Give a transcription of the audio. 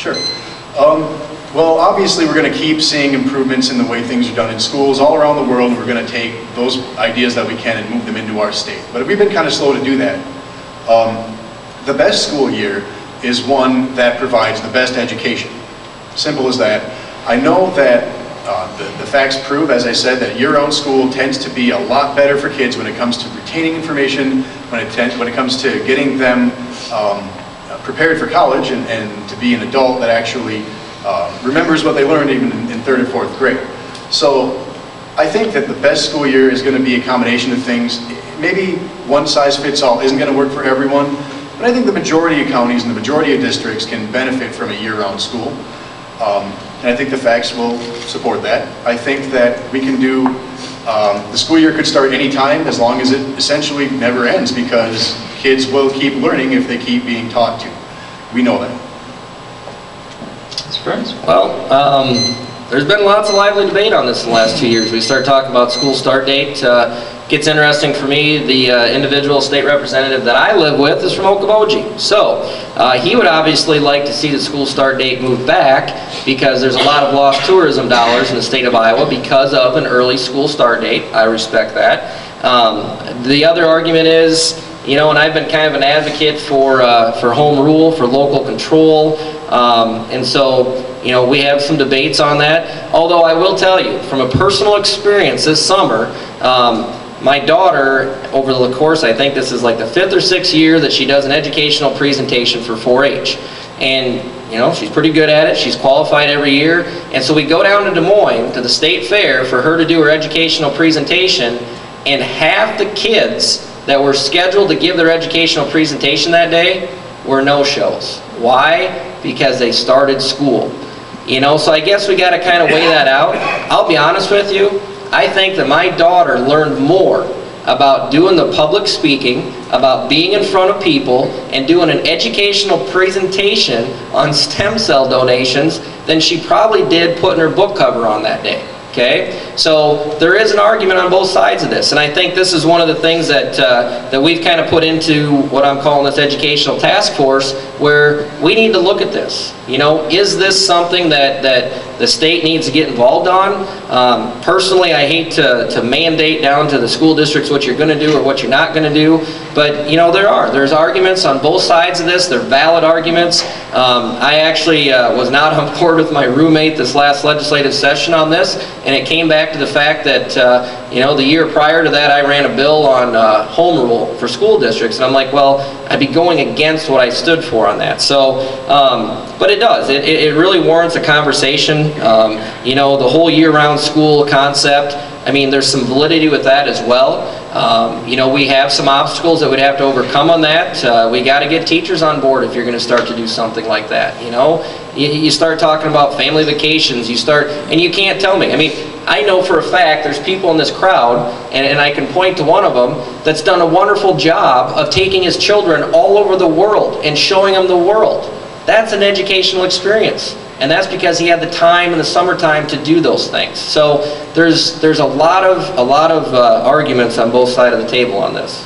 Sure. Well, obviously we're going to keep seeing improvements in the way things are done in schools all around the world, and we're going to take those ideas that we can and move them into our state. But we've been kind of slow to do that. The best school year is one that provides the best education. Simple as that. I know that the facts prove, as I said, that year-round school tends to be a lot better for kids when it comes to retaining information, when it comes to getting them prepared for college and to be an adult that actually remembers what they learned even in 3rd or 4th grade. So I think that the best school year is going to be a combination of things. Maybe one size fits all isn't going to work for everyone, but I think the majority of counties and the majority of districts can benefit from a year-round school. And I think the facts will support that. I think that we can do, the school year could start any time as long as it essentially never ends, because kids will keep learning if they keep being taught to. We know that. Well, there's been lots of lively debate on this in the last 2 years. We start talking about school start date. Gets interesting for me. The individual state representative that I live with is from Okoboji. So he would obviously like to see the school start date move back, because there's a lot of lost tourism dollars in the state of Iowa because of an early school start date. I respect that. The other argument is, you know, and I've been kind of an advocate for home rule, for local control, and so, you know, we have some debates on that. Although I will tell you, from a personal experience this summer, my daughter, over the course, I think this is like the 5th or 6th year that she does an educational presentation for 4-H. And, you know, she's pretty good at it. She's qualified every year. And so we go down to Des Moines to the state fair for her to do her educational presentation, and half the kids that were scheduled to give their educational presentation that day were no-shows. Why? Because they started school. You know, so I guess we got to kind of weigh that out. I'll be honest with you, I think that my daughter learned more about doing the public speaking, about being in front of people, and doing an educational presentation on stem cell donations than she probably did putting her book cover on that day. Okay, so there is an argument on both sides of this, and I think this is one of the things that that we've kind of put into what I'm calling this educational task force, where we need to look at this. You know, is this something that the state needs to get involved on? Personally, I hate to mandate down to the school districts what you're going to do or what you're not going to do, but you know, there's arguments on both sides of this. They're valid arguments. I actually was not on board with my roommate this last legislative session on this, and it came back to the fact that you know, the year prior to that I ran a bill on home rule for school districts, and I'm like, well, I'd be going against what I stood for on that. So, but it does. It really warrants a conversation. You know, the whole year-round school concept, I mean, there's some validity with that as well. You know, we have some obstacles that we'd have to overcome on that. We got to get teachers on board if you're going to start to do something like that. You know, you start talking about family vacations, and you can't tell me. I mean, I know for a fact there's people in this crowd, and I can point to one of them that's done a wonderful job of taking his children all over the world and showing them the world. That's an educational experience. And that's because he had the time in the summertime to do those things. So there's a lot of arguments on both sides of the table on this.